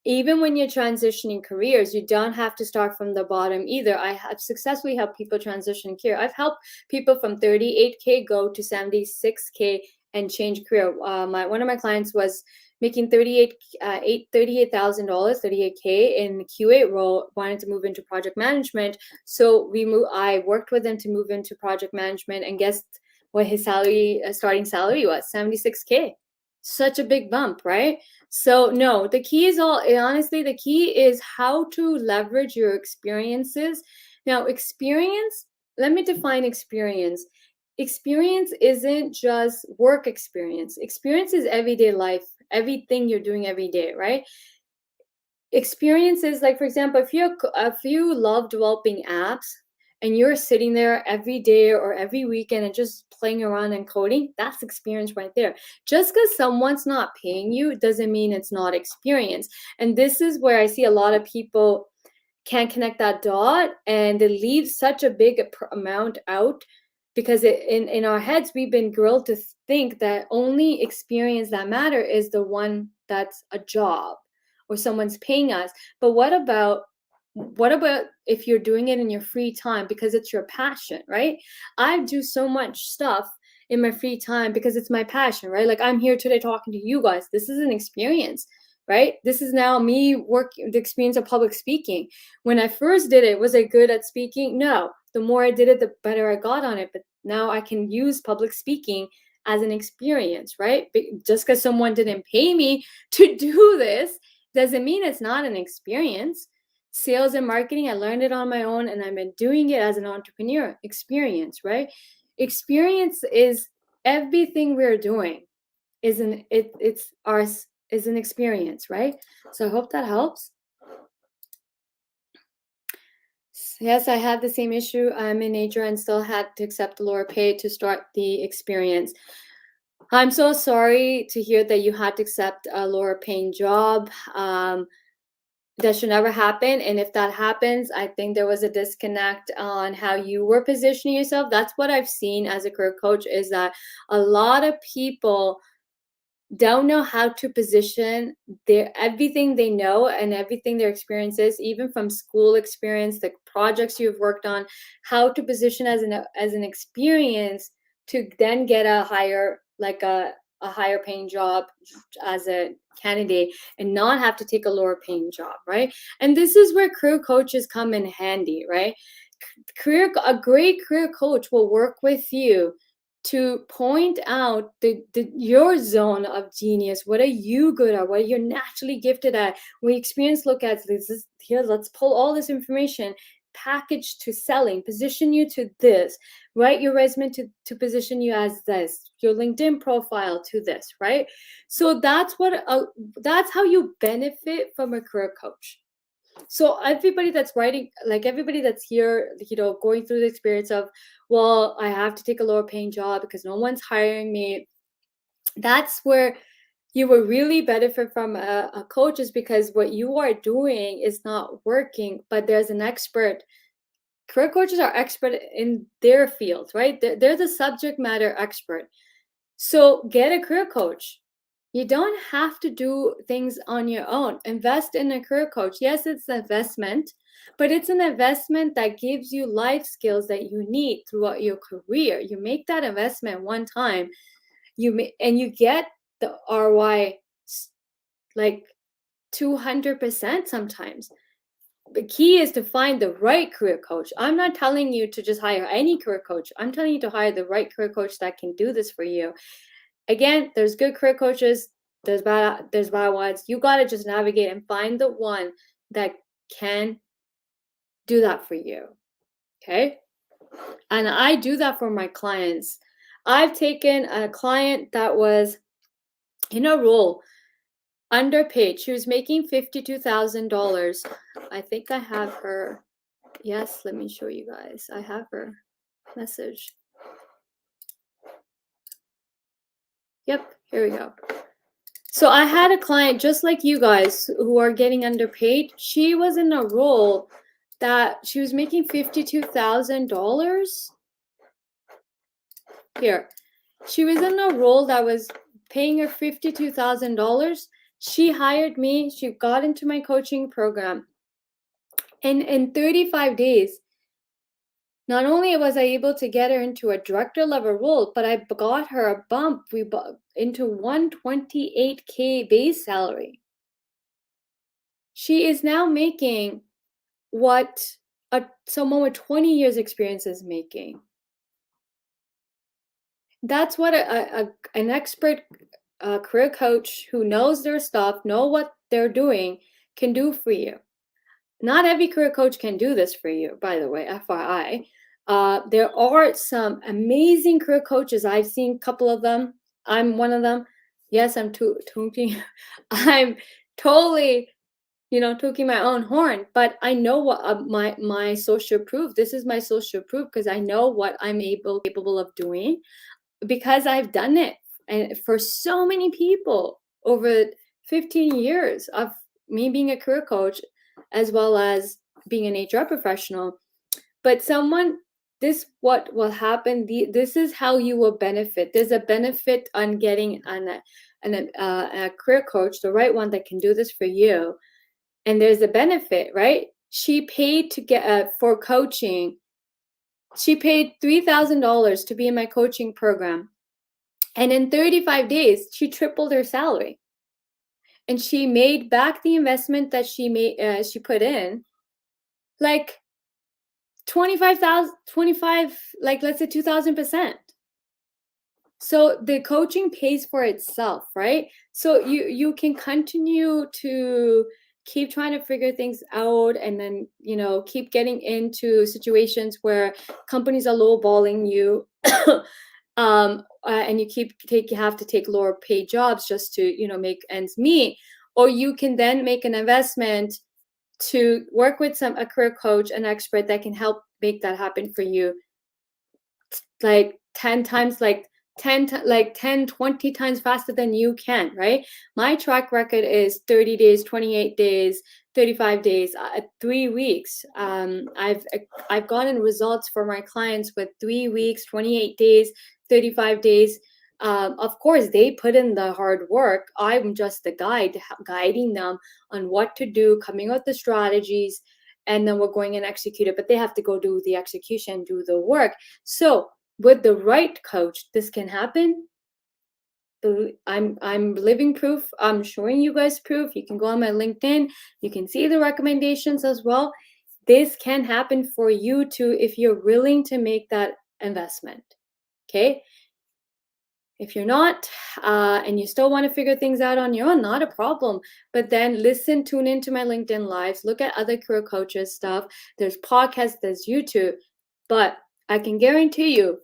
Even when you're transitioning careers, you don't have to start from the bottom either. I have successfully helped people transition career. I've helped people from 38K go to 76K and change career. One of my clients was making $38,000, 38K in the QA role, wanted to move into project management. So I worked with him to move into project management, and guess what his starting salary was? 76K. Such a big bump, right? So no, the key is honestly, the key is how to leverage your experiences. Now, let me define experience. Experience isn't just work experience. Experience is everyday life, everything you're doing every day, right? Experiences, like for example, if you love developing apps and you're sitting there every day or every weekend and just playing around and coding, that's experience right there. Just because someone's not paying you doesn't mean it's not experience. And this is where I see a lot of people can't connect that dot, and they leave such a big amount out because in our heads, we've been grilled to think that only experience that matter is the one that's a job or someone's paying us. But what about if you're doing it in your free time because it's your passion, right? I do so much stuff in my free time because it's my passion, right? Like I'm here today talking to you guys. This is an experience, right? This is now me the experience of public speaking. When I first did it, was I good at speaking? No. The more I did it, the better I got on it. But now I can use public speaking as an experience, right? Just because someone didn't pay me to do this doesn't mean it's not an experience. Sales and marketing, I learned it on my own, and I've been doing it as an entrepreneur. Experience, right? Experience is everything we're doing is an experience, right? So I hope that helps. Yes, I had the same issue. I'm in HR and still had to accept the lower pay to start the experience. I'm so sorry to hear that you had to accept a lower paying job. That should never happen. And if that happens, I think there was a disconnect on how you were positioning yourself. That's what I've seen as a career coach, is that a lot of people don't know how to position their everything they know and everything their experience is, even from school experience, the projects you've worked on, how to position as an experience to then get a higher, like a higher paying job as a candidate and not have to take a lower paying job, right? And this is where career coaches come in handy, right? A great career coach will work with you to point out your zone of genius. What are you good at? What are you naturally gifted at? We experience look at this is here. Let's pull all this information, package to selling, position you to this, write your resume to position you as this, your LinkedIn profile to this, right? So that's how you benefit from a career coach. So everybody that's writing, like everybody that's here, going through the experience of, well, I have to take a lower paying job because no one's hiring me. That's where you will really benefit from a coach, is because what you are doing is not working, but there's an expert. Career coaches are expert in their field, right? They're the subject matter expert. So get a career coach. You don't have to do things on your own. Invest in a career coach. Yes, it's an investment, but it's an investment that gives you life skills that you need throughout your career. You make that investment one time, and you get the ROI like 200% sometimes. The key is to find the right career coach. I'm not telling you to just hire any career coach. I'm telling you to hire the right career coach that can do this for you. Again, there's good career coaches, there's bad ones. You got to just navigate and find the one that can do that for you. Okay? And I do that for my clients. I've taken a client that was in a role underpaid. She was making $52,000. I think I have her. Yes, let me show you guys. I have her message. Yep, here we go. So I had a client just like you guys who are getting underpaid. She was in a role that she was making $52,000. Here, she was in a role that was paying her $52,000. She hired me. She got into my coaching program. And in 35 days, not only was I able to get her into a director level role, but I got her a bump into 128K base salary. She is now making what someone with 20 years experience is making. That's what an expert career coach who knows their stuff, know what they're doing, can do for you. Not every career coach can do this for you, by the way, FYI. There are some amazing career coaches. I've seen a couple of them. I'm one of them. Yes, I'm tooting. I'm totally, tooting my own horn, but I know what my social proof. This is my social proof because I know what I'm capable of doing because I've done it and for so many people over 15 years of me being a career coach as well as being an HR professional. But what will happen, this is how you will benefit. There's a benefit on getting a career coach, the right one that can do this for you. And there's a benefit, right? She paid to get for coaching. She paid $3,000 to be in my coaching program. And in 35 days, she tripled her salary. And she made back the investment that she put in, like 25, like let's say 2,000%. So the coaching pays for itself, right? So you can continue to keep trying to figure things out and then, keep getting into situations where companies are lowballing you. And you have to take lower paid jobs just to, make ends meet. Or you can then make an investment to work with a career coach, an expert that can help make that happen for you, like 10 times, like 10, 20 times faster than you can, right? My track record is 30 days, 28 days, 35 days, 3 weeks. I've gotten results for my clients with 3 weeks, 28 days, 35 days. Of course, they put in the hard work. I'm just the guide, guiding them on what to do, coming up with the strategies, and then we're going and execute it. But they have to go do the execution, do the work. So with the right coach, this can happen. I'm living proof. I'm showing you guys proof. You can go on my LinkedIn. You can see the recommendations as well. This can happen for you too if you're willing to make that investment. Okay. If you're not, and you still want to figure things out on your own, not a problem. But then tune into my LinkedIn lives, look at other career coaches stuff. There's podcasts, there's YouTube. But I can guarantee you,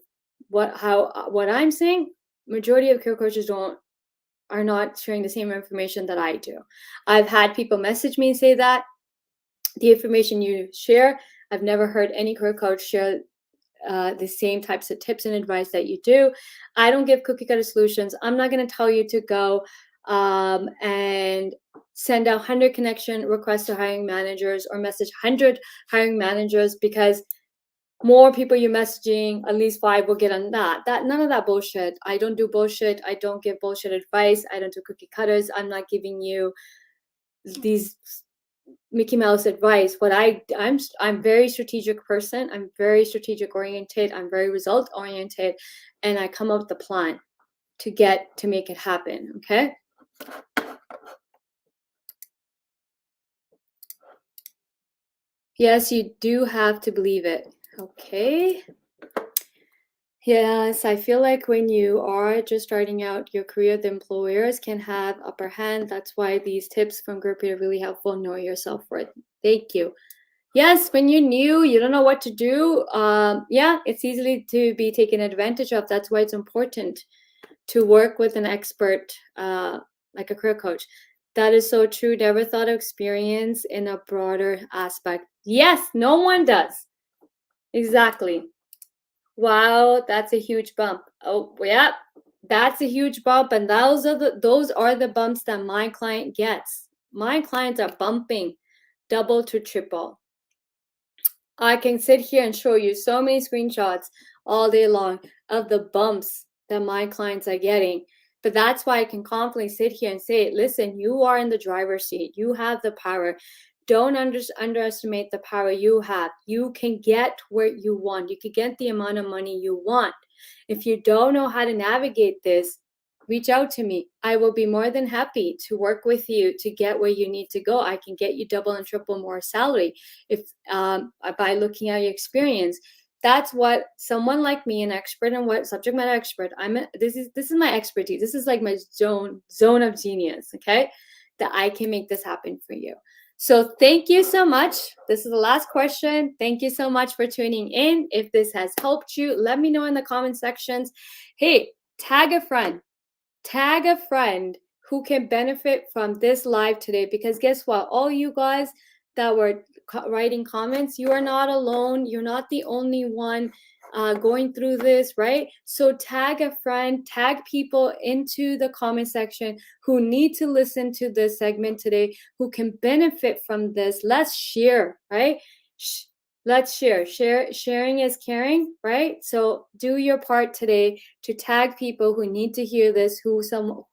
what I'm saying, majority of career coaches are not sharing the same information that I do. I've had people message me and say that the information you share, I've never heard any career coach share the same types of tips and advice that you do. I don't give cookie cutter solutions. I'm not going to tell you to go and send out 100 connection requests to hiring managers or message 100 hiring managers because more people you're messaging, at least 5 will get on that. None of that bullshit. I don't do bullshit. I don't give bullshit advice. I don't do cookie cutters. I'm not giving you these Mickey Mouse advice. I'm very strategic person. I'm very strategic oriented. I'm very result oriented, and I come up with a plan to make it happen. Okay. Yes, you do have to believe it. Okay. Yes, I feel like when you are just starting out your career, the employers can have upper hand. That's why these tips from Gurpreet are really helpful. Know your self-worth. Thank you. Yes, when you're new, you don't know what to do. Yeah, it's easily to be taken advantage of. That's why it's important to work with an expert, like a career coach. That is so true. Never thought of experience in a broader aspect. Yes, no one does. Exactly. Wow, that's a huge bump. Oh, yeah, that's a huge bump. And those are the bumps that my client gets. My clients are bumping double to triple. I can sit here and show you so many screenshots all day long of the bumps that my clients are getting. But that's why I can confidently sit here and say, listen, you are in the driver's seat. You have the power. Don't underestimate the power you have. You can get where you want. You can get the amount of money you want. If you don't know how to navigate this, reach out to me. I will be more than happy to work with you to get where you need to go. I can get you double and triple more salary if by looking at your experience. That's what someone like me, an expert in what subject matter expert, this is my expertise. This is like my zone of genius, okay? That I can make this happen for you. So thank you so much. This is the last question. Thank you so much for tuning in. If this has helped you, let me know in the comment sections. Hey, tag a friend who can benefit from this live today, because guess what? All you guys that were writing comments, you are not alone. You're not the only one going through this, right? So tag a friend, tag people into the comment section who need to listen to this segment today, who can benefit from this. Let's share, right? Let's share. Sharing is caring, right? So do your part today to tag people who need to hear this,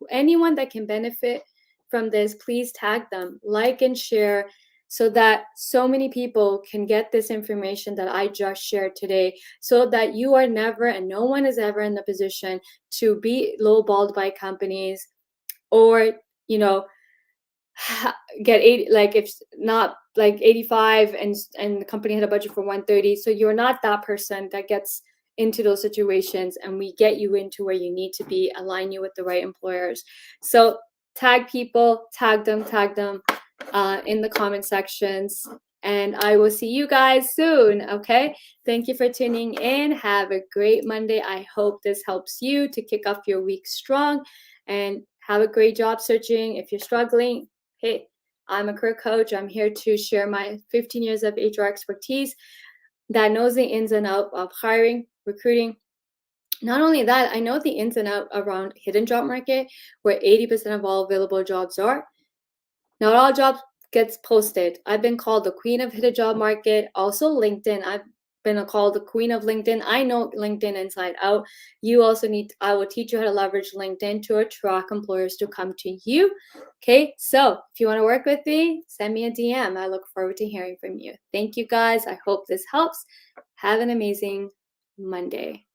anyone that can benefit from this, please tag them, like and share, so that so many people can get this information that I just shared today, so that you are never, and no one is ever in the position to be lowballed by companies, or, get 80, like if not like 85 and the company had a budget for 130. So you're not that person that gets into those situations, and we get you into where you need to be, align you with the right employers. So tag people, tag them in the comment sections, and I will see you guys soon. Okay, thank you for tuning in. Have a great Monday. I hope this helps you to kick off your week strong, and have a great job searching. If you're struggling, hey, I'm a career coach. I'm here to share my 15 years of HR expertise that knows the ins and outs of hiring, recruiting. Not only that, I know the ins and outs around hidden job market, where 80% of all available jobs are. Not all jobs gets posted. I've been called the queen of hidden job market. Also LinkedIn. I've been called the queen of LinkedIn. I know LinkedIn inside out. You also I will teach you how to leverage LinkedIn to attract employers to come to you. Okay, so if you want to work with me, send me a DM. I look forward to hearing from you. Thank you guys. I hope this helps. Have an amazing Monday.